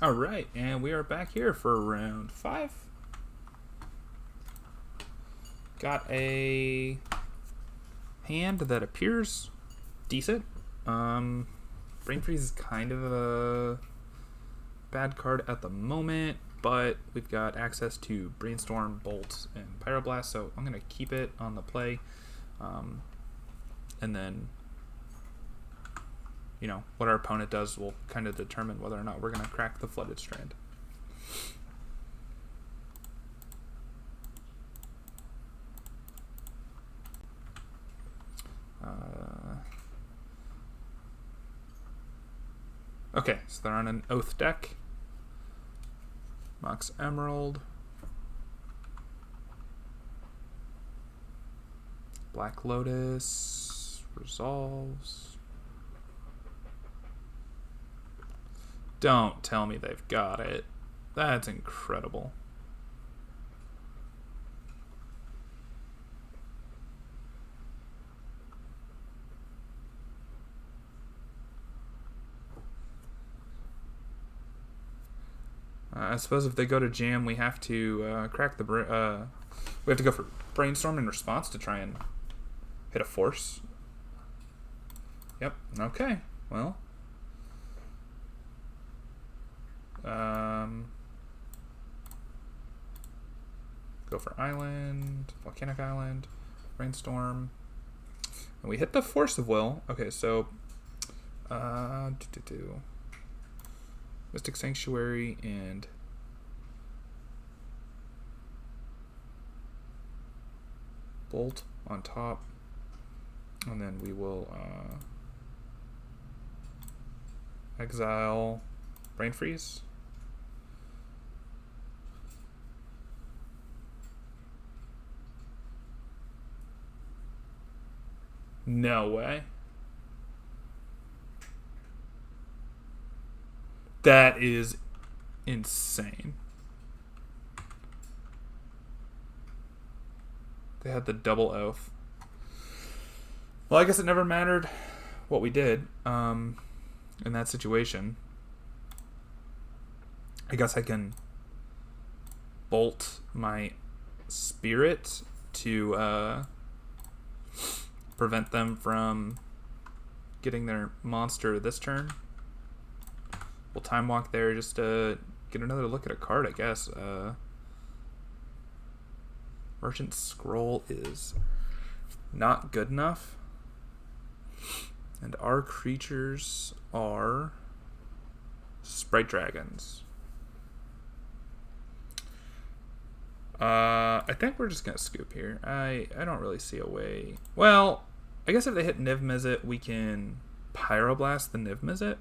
All right, and we are back here for round 5. Got a hand that appears decent. Brain Freeze is kind of a bad card at the moment, but we've got access to Brainstorm, Bolt, and Pyroblast, so I'm going to keep it on the play. And then, you know, what our opponent does will kind of determine whether or not we're going to crack the Flooded Strand. Okay, so they're on an Oath deck. Mox Emerald. Black Lotus. Resolves. Don't tell me they've got it. That's incredible. I suppose if they go to jam, we have to crack the we have to go for Brainstorm in response to try and hit a force. Yep. Okay. Well. Go for Island, Volcanic Island, Brainstorm, and we hit the Force of Will. Okay, so Mystic Sanctuary and Bolt on top, and then we will exile Brain Freeze. No way. That is insane. They had the double Oath. Well, I guess it never mattered what we did in that situation. I guess I can bolt my Spirit to prevent them from getting their monster this turn. We'll Time Walk there just to get another look at a card, I guess. Merchant Scroll is not good enough. And our creatures are Sprite Dragons. I think we're just going to scoop here. I don't really see a way. Well, I guess if they hit Niv Mizzet, we can Pyroblast the Niv Mizzet.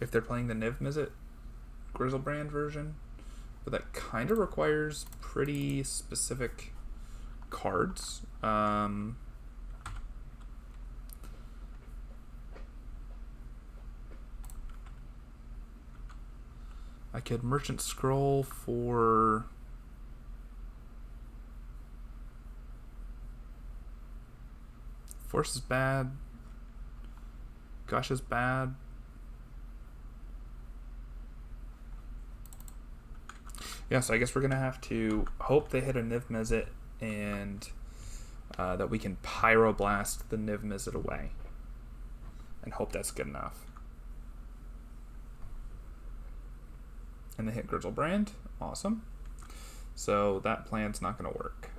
If they're playing the Niv Mizzet Grizzlebrand version. But that kind of requires pretty specific cards. I could Merchant Scroll for Force is bad. Gush is bad. Yeah, so I guess we're going to have to hope they hit a Niv Mizzet and that we can Pyroblast the Niv Mizzet away. And hope that's good enough. And they hit Grizzlebrand. Awesome. So that plan's not going to work.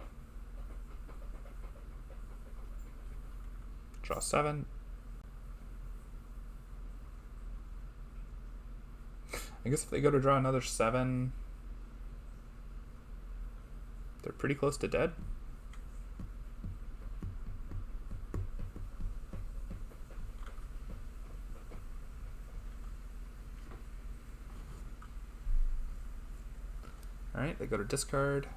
Draw 7. I guess if they go to draw another 7, they're pretty close to dead. Alright, they go to discard.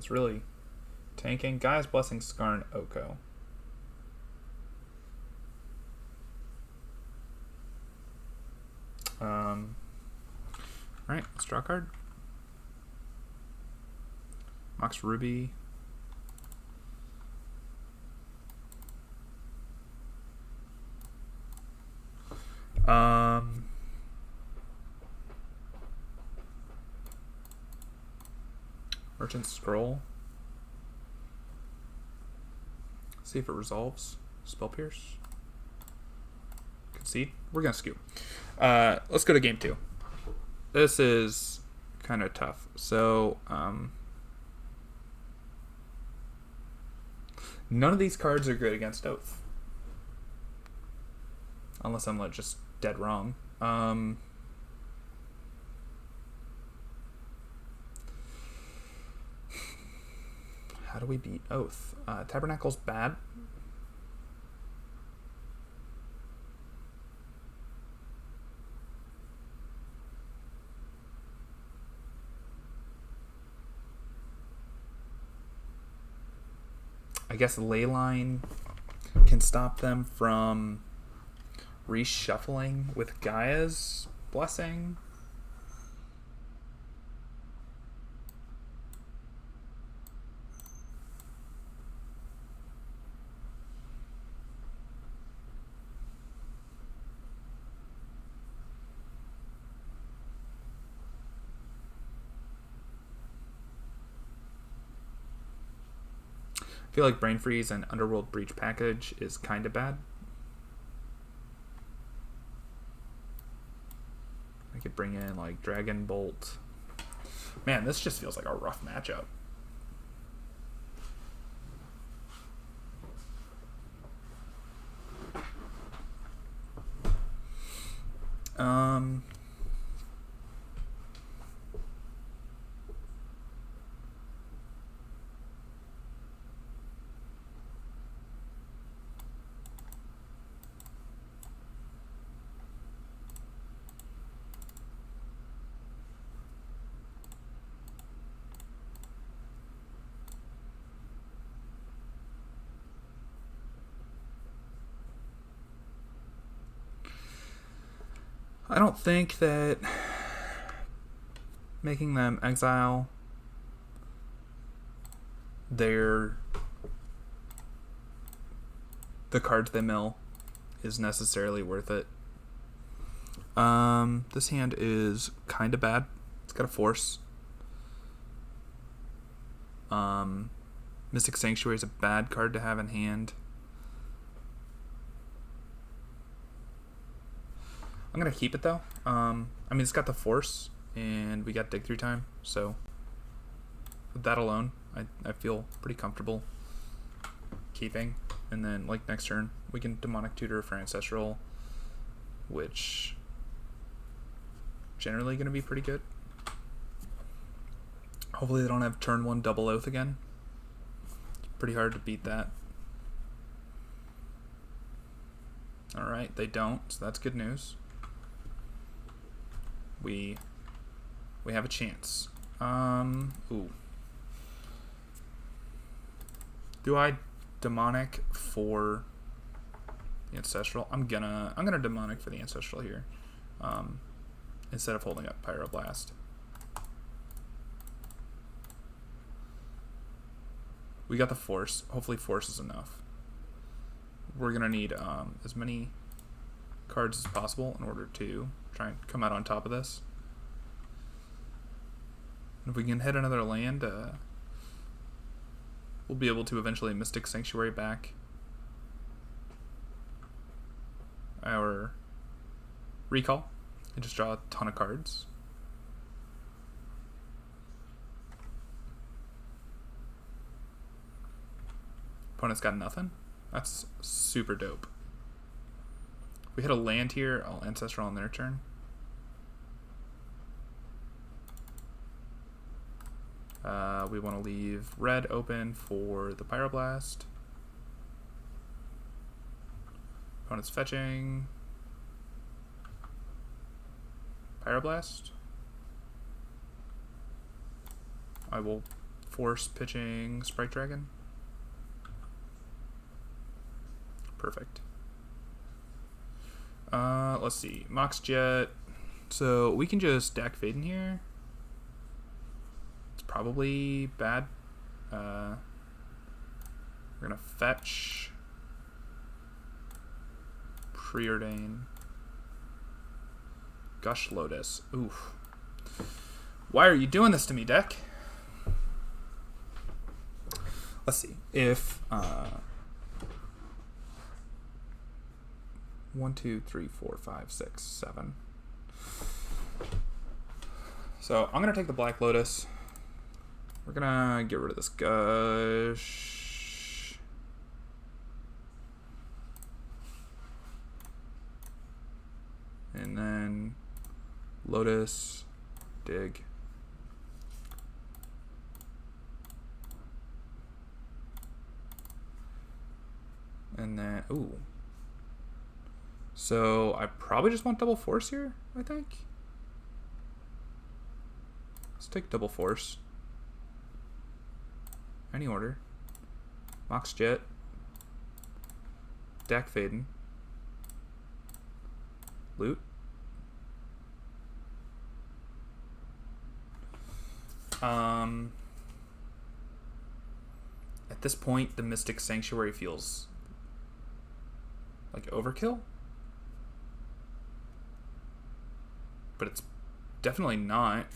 is really tanking. Guy's Blessing, Skarn, Oko. Alright, let's draw a card. Mox Ruby. Merchant Scroll. See if it resolves. Spell Pierce. Concede. We're gonna skew. Let's go to game 2. This is kind of tough. So, none of these cards are good against Oath. Unless I'm like just dead wrong. How do we beat Oath? Tabernacle's bad. I guess Leyline can stop them from reshuffling with Gaia's Blessing. I feel like Brain Freeze and Underworld Breach package is kind of bad. I could bring in like Dragon Bolt. Man, this just feels like a rough matchup. I don't think that making them exile the cards they mill is necessarily worth it. This hand is kind of bad. It's got a force. Mystic Sanctuary is a bad card to have in hand. I'm going to keep it, though. I mean, it's got the force, and we got dig through time, so with that alone, I feel pretty comfortable keeping. And then, like, next turn, we can Demonic Tutor for Ancestral, which generally going to be pretty good. Hopefully they don't have turn 1 double Oath again. It's pretty hard to beat that. Alright, they don't, so that's good news. We have a chance. Ooh. Do I Demonic for the Ancestral? I'm gonna Demonic for the Ancestral here. Instead of holding up Pyroblast. We got the force. Hopefully force is enough. We're gonna need as many cards as possible in order to try and come out on top of this. And if we can hit another land, we'll be able to eventually Mystic Sanctuary back our recall and just draw a ton of cards. Opponent's got nothing. That's super dope. We hit a land here, I'll Ancestral on their turn. We want to leave red open for the Pyroblast. Opponent's fetching. Pyroblast. I will force pitching Sprite Dragon. Perfect. Let's see. Mox Jet. So we can just Dak Faden here. It's probably bad. We're gonna fetch. Preordain. Gush Lotus. Oof. Why are you doing this to me, deck? Let's see. If 1, 2, 3, 4, 5, 6, 7. So I'm gonna take the Black Lotus. We're gonna get rid of this Gush. And then Lotus, dig. And then, ooh. So I probably just want double force here, I think. Let's take double force. Any order. Mox Jet. Dak Faden. Loot. At this point, the Mystic Sanctuary feels like overkill. But it's definitely not.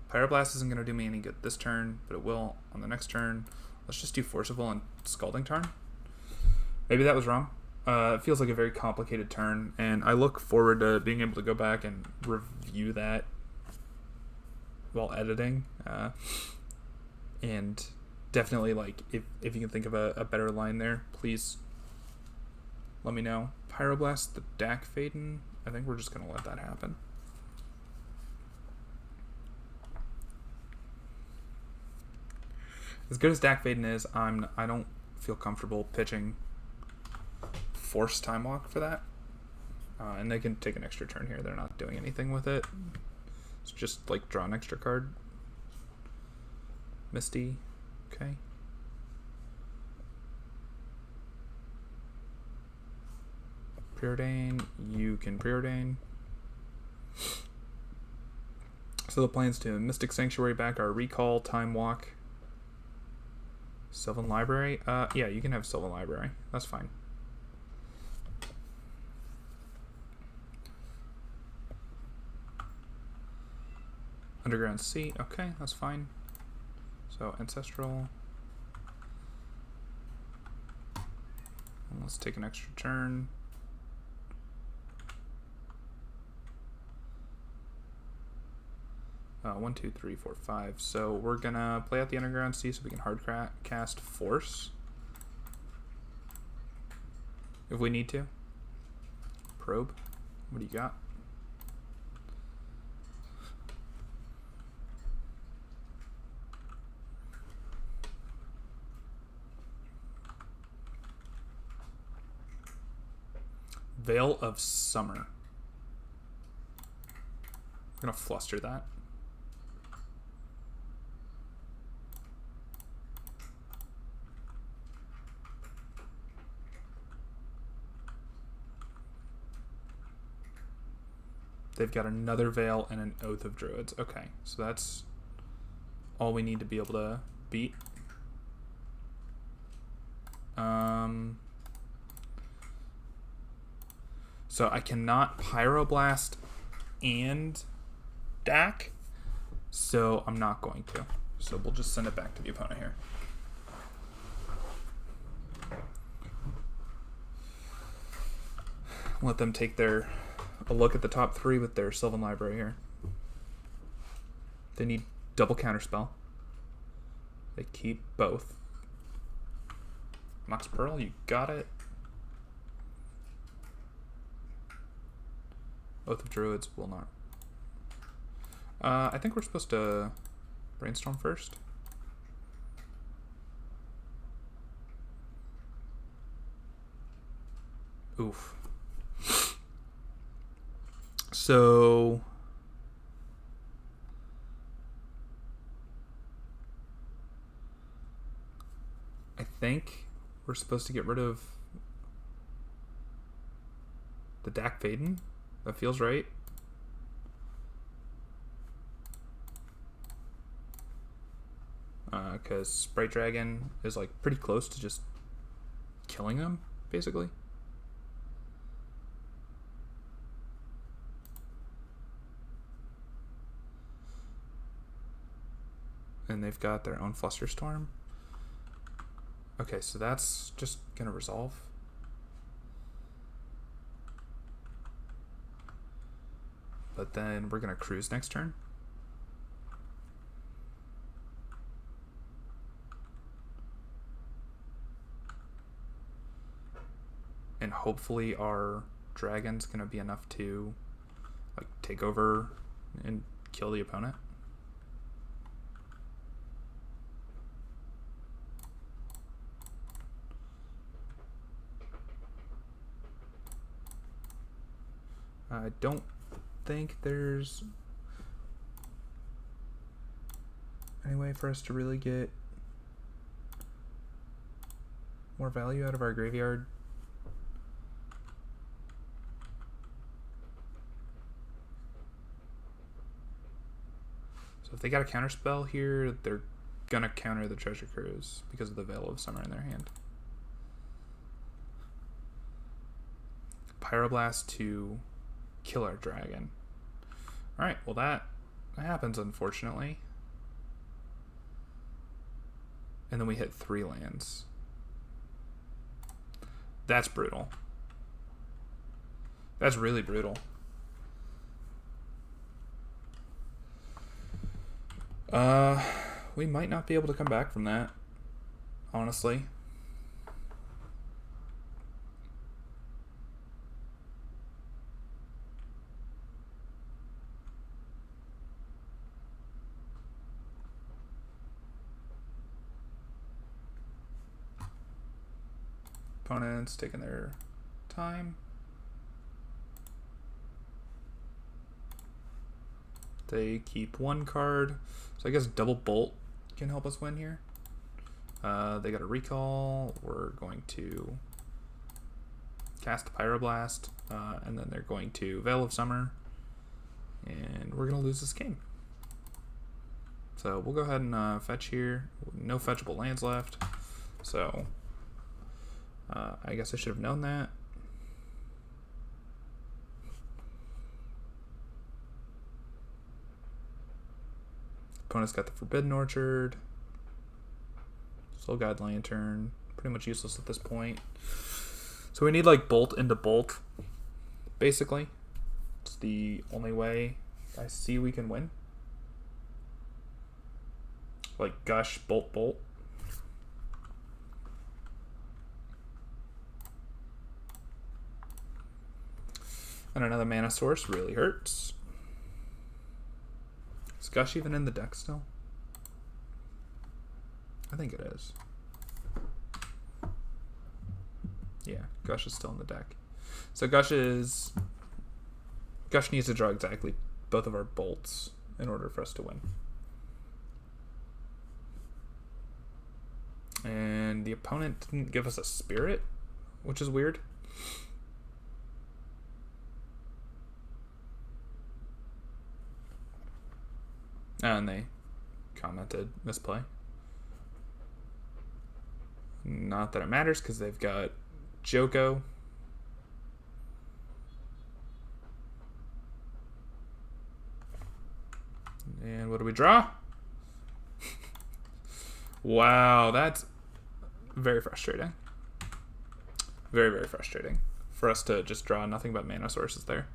Pyroblast isn't going to do me any good this turn, but it will on the next turn. Let's just do Forcible and Scalding Tarn. Maybe that was wrong. It feels like a very complicated turn, and I look forward to being able to go back and review that while editing. And definitely, like, if you can think of a better line there, please let me know. Pyroblast, the Dak Faden. I think we're just going to let that happen. As good as Dak Faden is, I don't feel comfortable pitching Force Time Walk for that. And they can take an extra turn here. They're not doing anything with it. It's just like draw an extra card. Misty. Okay. Preordain. You can preordain. So the plans to Mystic Sanctuary back are Recall, Time Walk, Sylvan Library. Yeah, you can have Sylvan Library. That's fine. Underground Sea. Okay, that's fine. So Ancestral. And let's take an extra turn. One, two, three, four, five. So we're gonna play out the Underground Sea so we can hard cast Force if we need to. Probe. What do you got? Veil of Summer. I'm gonna fluster that. They've got another Veil and an Oath of Druids. Okay, so that's all we need to be able to beat. So I cannot Pyroblast and Dak, so I'm not going to. So we'll just send it back to the opponent here. Let them take a look at the top three with their Sylvan Library here. They need double counterspell. They keep both. Mox Pearl, you got it. Oath of Druids will not. I think we're supposed to brainstorm first. Oof. So think we're supposed to get rid of the Dak Faden. That feels right. Because Sprite Dragon is like pretty close to just killing them, basically. And they've got their own Flusterstorm. Okay, so that's just gonna resolve. But then we're gonna cruise next turn. And hopefully our dragon's gonna be enough to like take over and kill the opponent. I don't think there's any way for us to really get more value out of our graveyard. So if they got a counterspell here, they're gonna counter the Treasure Cruise because of the Veil of Summer in their hand. Pyroblast to kill our dragon. Alright, well that happens, unfortunately. And then we hit 3 lands. That's brutal. That's really brutal. We might not be able to come back from that, honestly. Opponents taking their time. They keep 1 card. So I guess Double Bolt can help us win here. They got a recall. We're going to cast Pyroblast. And then they're going to Veil of Summer. And we're going to lose this game. So we'll go ahead and fetch here. No fetchable lands left. So I guess I should have known that. Opponent's got the Forbidden Orchard. Soul Guide Lantern. Pretty much useless at this point. So we need like Bolt into Bolt, basically. It's the only way I see we can win. Like Gush, Bolt, Bolt. And another mana source really hurts. Is Gush even in the deck still? I think it is. Yeah, Gush is still in the deck. So Gush needs to draw exactly both of our bolts in order for us to win. And the opponent didn't give us a spirit, which is weird. And they commented misplay. Not that it matters because they've got Joko. And what do we draw? Wow, that's very frustrating. Very, very frustrating for us to just draw nothing but mana sources there.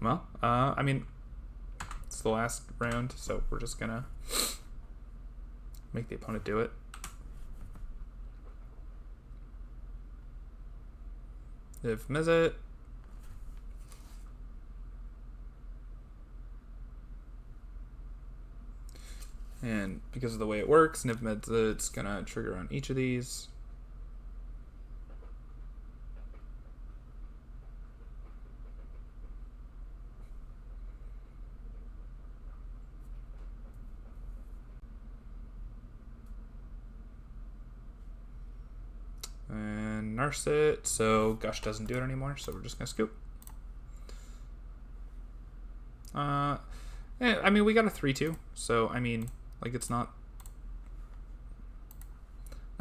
Well, I mean, it's the last round, so we're just gonna make the opponent do it. If Mizzet. And because of the way it works, Niv Mizzet's gonna trigger on each of these. Narset, so Gush doesn't do it anymore, so we're just going to scoop. I mean, we got a 3-2, so, I mean, like, it's not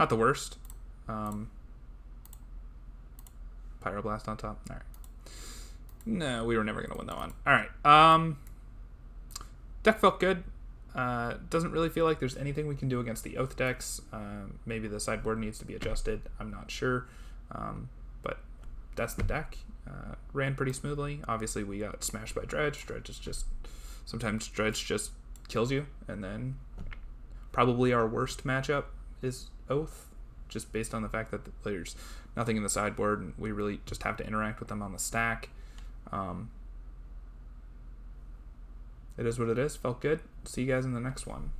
the worst. Pyroblast on top. All right. No, we were never going to win that one. All right. Deck felt good. Doesn't really feel like there's anything we can do against the Oath decks. Maybe the sideboard needs to be adjusted. I'm not sure. But that's the deck. Ran pretty smoothly. Obviously, we got smashed by Dredge. Sometimes Dredge just kills you. And then probably our worst matchup is Oath, just based on the fact that there's nothing in the sideboard and we really just have to interact with them on the stack. It is what it is. Felt good. See you guys in the next one.